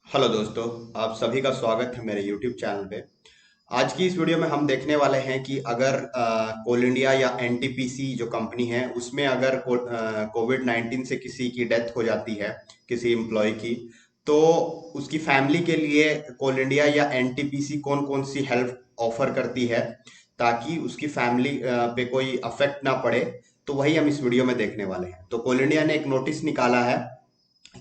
Hello दोस्तों। आप सभी का स्वागत है मेरे YouTube चैनल पे। आज की इस वीडियो में हम देखने वाले हैं कि अगर कोल इंडिया या एनटीपीसी जो कंपनी है उसमें अगर कोविड 19 से किसी की डेथ हो जाती है, किसी एम्प्लॉय की, तो उसकी फैमिली के लिए कोल इंडिया या एनटीपीसी कौन कौन सी हेल्प ऑफर करती है ताकि उसकी फैमिली पे कोई अफेक्ट ना पड़े। तो वही हम इस वीडियो में देखने वाले हैं। तो कोल इंडिया ने एक नोटिस निकाला है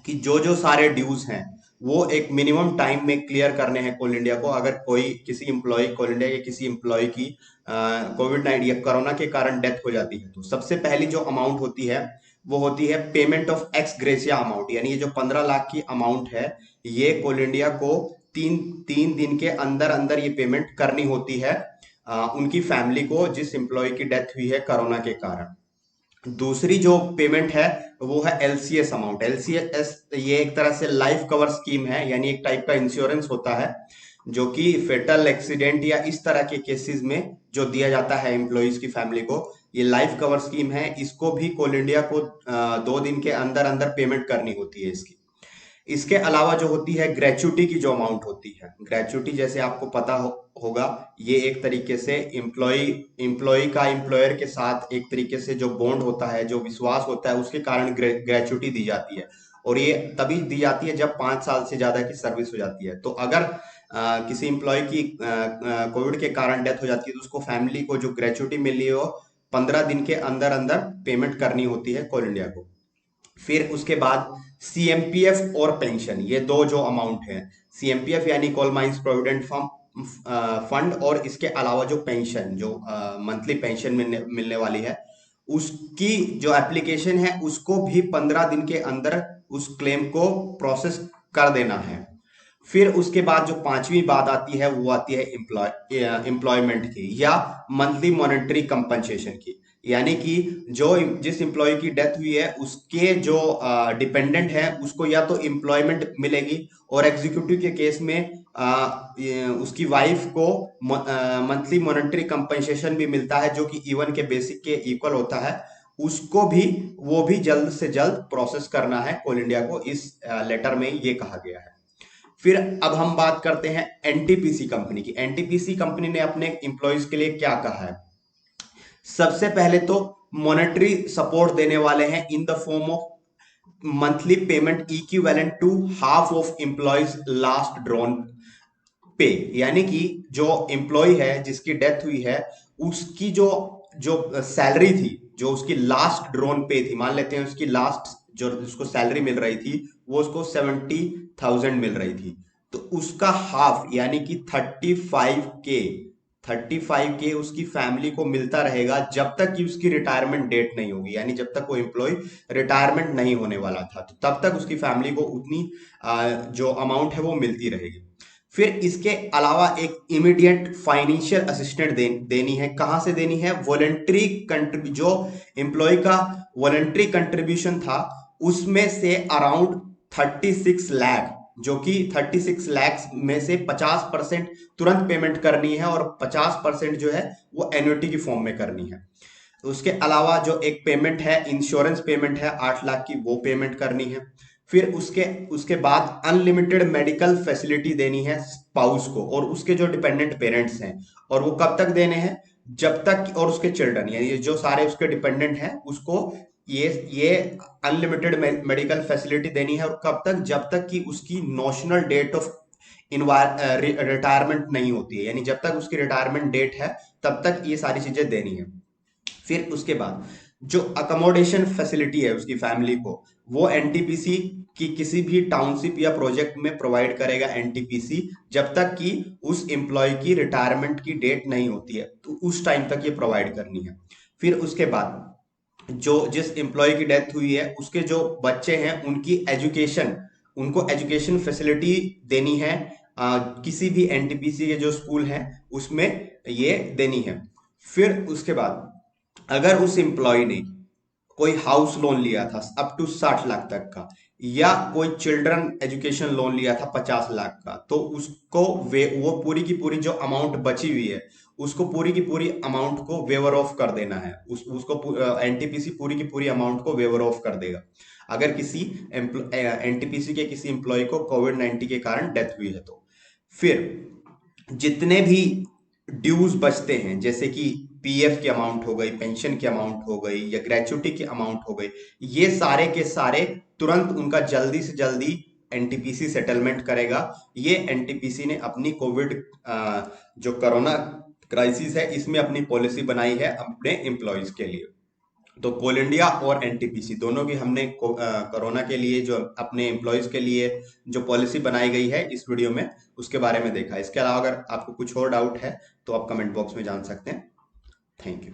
कि जो जो सारे ड्यूज हैं वो एक मिनिमम टाइम में क्लियर करने हैं कोल इंडिया को। अगर कोई किसी एम्प्लॉय कोल इंडिया के किसी एम्प्लॉय की कोविड 19 या कोरोना के कारण डेथ हो जाती है, तो सबसे पहली जो अमाउंट होती है वो होती है payment of x gratia amount. यानी ये जो 15 लाख की अमाउंट है, ये कोल इंडिया को तीन तीन दिन के अंदर अंदर ये पेमेंट करनी होती है उनकी फैमिली को जिस एम्प्लॉय की डेथ हुई है कोरोना के कारण। दूसरी जो पेमेंट है वो है एलसीएस अमाउंट। एलसीएस ये एक तरह से लाइफ कवर स्कीम है, यानी एक टाइप का इंश्योरेंस होता है जो कि फेटल एक्सीडेंट या इस तरह के केसेस में जो दिया जाता है एम्प्लॉइज की फैमिली को। ये लाइफ कवर स्कीम है, इसको भी कोल इंडिया को 2 दिन के अंदर अंदर पेमेंट करनी होती है इसकी। इसके अलावा जो होती है ग्रेचुटी की जो अमाउंट होती है, ग्रेचुटी जैसे आपको पता होगा, ये एक तरीके से एम्प्लॉय एम्प्लॉय का एम्प्लॉयर के साथ एक तरीके से जो बॉन्ड होता है, जो विश्वास होता है, उसके कारण ग्रेचुटी दी जाती है। और ये तभी दी जाती है जब 5 साल से ज्यादा की सर्विस हो जाती है। तो अगर किसी एम्प्लॉय की कोविड के कारण डेथ हो जाती है तो उसको फैमिली को जो ग्रेचुटी मिली है वो 15 दिन के अंदर अंदर पेमेंट करनी होती है कोल इंडिया को। फिर उसके बाद सीएमपीएफ और पेंशन, ये दो जो अमाउंट है, सीएमपीएफ यानी कोल माइंस प्रोविडेंट फंड, और इसके अलावा जो पेंशन, जो मंथली पेंशन मिलने वाली है, उसकी जो एप्लीकेशन है उसको भी 15 दिन के अंदर उस क्लेम को प्रोसेस कर देना है। फिर उसके बाद जो पांचवी बात आती है वो आती है एम्प्लॉयमेंट की या मंथली मॉनेटरी कंपनसेशन की। यानी कि जो जिस एम्प्लॉय की डेथ हुई है उसके जो डिपेंडेंट है उसको या तो एम्प्लॉयमेंट मिलेगी, और एग्जीक्यूटिव के केस में उसकी वाइफ को मंथली मॉनेटरी कंपनसेशन भी मिलता है जो कि इवन के बेसिक के इक्वल होता है। उसको भी वो भी जल्द से जल्द प्रोसेस करना है कोल इंडिया को, इस लेटर में ये कहा गया है। फिर अब हम बात करते हैं एनटीपीसी कंपनी की। एनटीपीसी कंपनी ने अपने एम्प्लॉयज के लिए क्या कहा है। सबसे पहले तो मॉनेटरी सपोर्ट देने वाले हैं in the form of monthly payment equivalent to half of employees last drawn pay. यानी कि जो एम्प्लॉय है जिसकी डेथ हुई है उसकी जो जो सैलरी थी, जो उसकी लास्ट ड्रॉन पे थी, मान लेते हैं उसकी लास्ट जो उसको सैलरी मिल रही थी वो उसको 70,000 मिल रही थी, तो उसका हाफ यानी कि 35K उसकी फैमिली को मिलता रहेगा जब तक कि उसकी रिटायरमेंट डेट नहीं होगी। यानी जब तक वो एम्प्लॉय रिटायरमेंट नहीं होने वाला था तो तब तक उसकी फैमिली को उतनी जो अमाउंट है वो मिलती रहेगी। फिर इसके अलावा एक इमीडिएट फाइनेंशियल असिस्टेंट देनी है। कहां से देनी है? वॉलेंट्री कंट्रीब्यू जो एम्प्लॉय का वॉलेंट्री कंट्रीब्यूशन था उसमें से अराउंड 36 लाख, जो कि 36 लाख में से 50% तुरंत पेमेंट करनी है और 50% जो है वो एन्युटी की फॉर्म में करनी है। उसके अलावा जो एक पेमेंट है, इंश्योरेंस पेमेंट है 8 लाख की, वो पेमेंट करनी है। फिर उसके उसके बाद अनलिमिटेड मेडिकल फैसिलिटी देनी है स्पाउस को और उसके जो डिपेंडेंट पेरेंट्स हैं, और वो कब तक देने हैं? जब तक, और उसके चिल्ड्रन यानी जो सारे उसके डिपेंडेंट हैं उसको ये अनलिमिटेड मेडिकल फैसिलिटी देनी है। और कब तक? जब तक कि उसकी नॉशनल डेट ऑफ रिटायरमेंट नहीं होती है, यानी जब तक उसकी रिटायरमेंट डेट है तब तक ये सारी चीजें देनी है। फिर उसके बाद जो अकोमोडेशन फैसिलिटी है उसकी फैमिली को, वो एनटीपीसी की किसी भी टाउनशिप या प्रोजेक्ट में प्रोवाइड करेगा एनटीपीसी, जब तक कि उस एम्प्लॉय की रिटायरमेंट की डेट नहीं होती है, तो उस टाइम तक ये प्रोवाइड करनी है। फिर उसके बाद जो जिस एम्प्लॉय की डेथ हुई है उसके जो बच्चे हैं उनकी एजुकेशन, उनको एजुकेशन फैसिलिटी देनी है। किसी भी एनटीपीसी के जो स्कूल हैं उसमें ये देनी है। फिर उसके बाद अगर उस एम्प्लॉय ने कोई हाउस लोन लिया था अप टू 60 लाख तक का, या कोई चिल्ड्रन एजुकेशन लोन लिया था 50 लाख का, तो उसको वो पूरी की पूरी जो अमाउंट बची हुई है उसको पूरी की पूरी अमाउंट को वेवर ऑफ कर देना है। उसको एनटीपीसी पूरी की पूरी अमाउंट को वेवर ऑफ कर देगा। अगर किसी एनटीपीसी के किसी एम्प्लॉय को कोविड-19 के कारण डेथ हुई है तो। फिर जितने भी ड्यूज बचते हैं, जैसे कि पीएफ की अमाउंट हो गई, पेंशन की अमाउंट हो गई या ग्रेचुटी की अमाउंट हो गई, ये सारे के सारे तुरंत उनका जल्दी से जल्दी एनटीपीसी सेटलमेंट करेगा। ये एनटीपीसी ने अपनी कोविड जो कोरोना क्राइसिस है इसमें अपनी पॉलिसी बनाई है अपने एम्प्लॉयज के लिए। तो कोल इंडिया और एनटीपीसी दोनों की हमने कोरोना के लिए जो अपने एम्प्लॉयज के लिए जो पॉलिसी बनाई गई है इस वीडियो में, उसके बारे में देखा। इसके अलावा अगर आपको कुछ और डाउट है तो आप कमेंट बॉक्स में जान सकते हैं। Thank you.